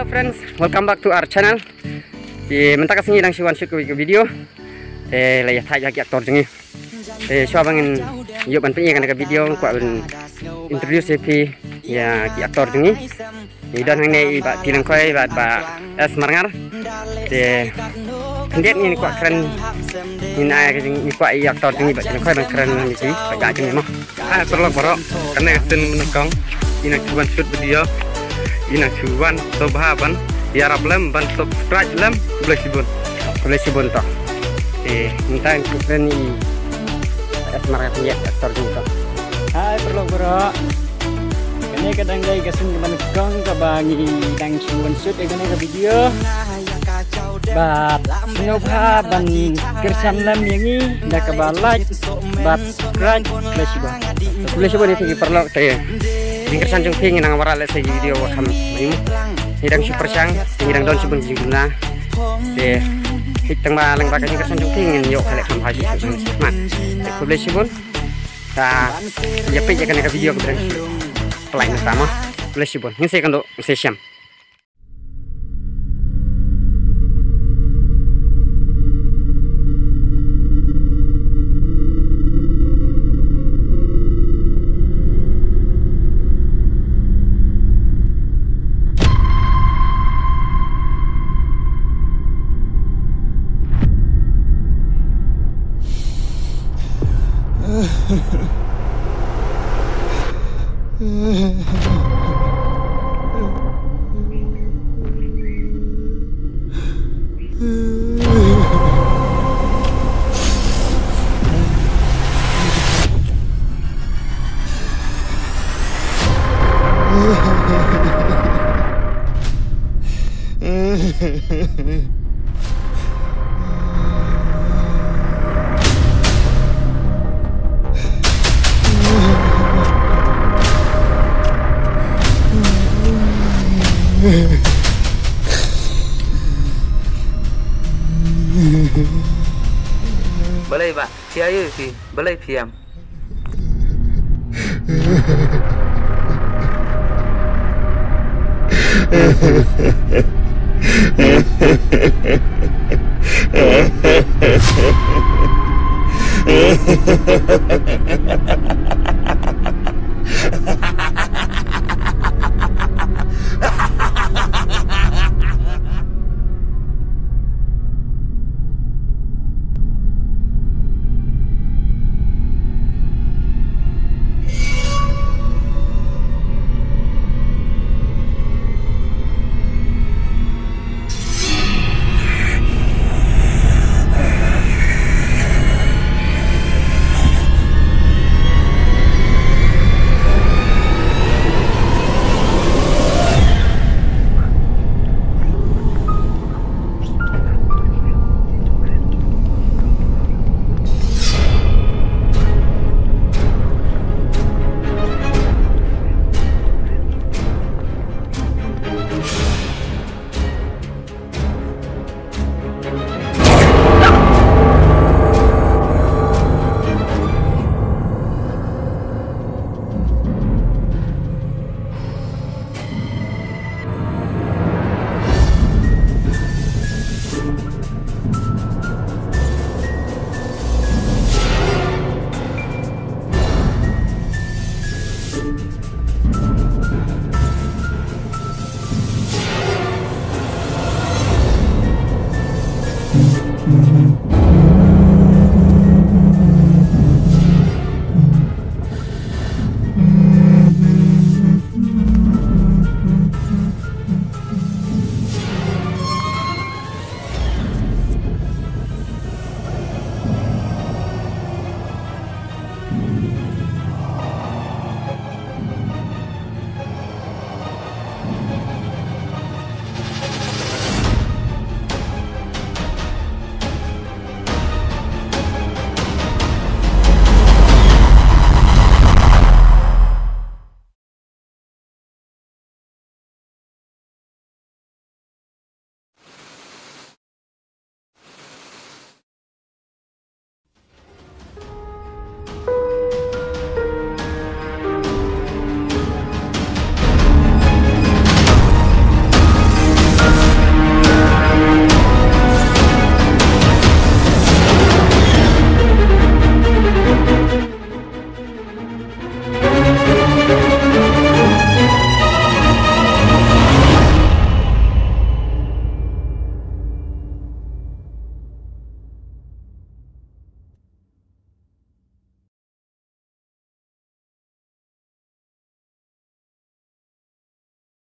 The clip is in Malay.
Hello friends, welcome back to our channel. Di mentak kasih nang siwan shoot ke video. Layah thai lagi aktor jengi. Siapa bangin yuk ban penyi kan ke video ku introduce EP ya ki aktor jengi. Dan hang nei ba tilang koi ba es marangar. Kendet ni ku keren ni na ke jengi ku aktor jengi ba tilang koi ban keren ni sih. Ba jengi mah. Terlalu borok karena sen menekong ini cuman shoot video ini cuman sobaban ya rablem ban subscribe lem boleh sibun toh minta keren ni es marangar ya aktor jengi toh. Hai perlu bro kene kadang gay gasen menekong ka bangi dang cuman shoot ke video bat nyoba ban kersan lem yangi dak kabalaj bat subscribe Boleh sibun ni perlu saya. Kersan jung ping nang waral sa video wakam mayu hidang super sang hidang don subun jingna de hitang malang bakal kersan jung ping yo kale kam haji man boleh sibun ta ya pe kan ka video ko lain sama boleh sibun ni saya kan do saya siam. boleh pak siapa sih boleh siam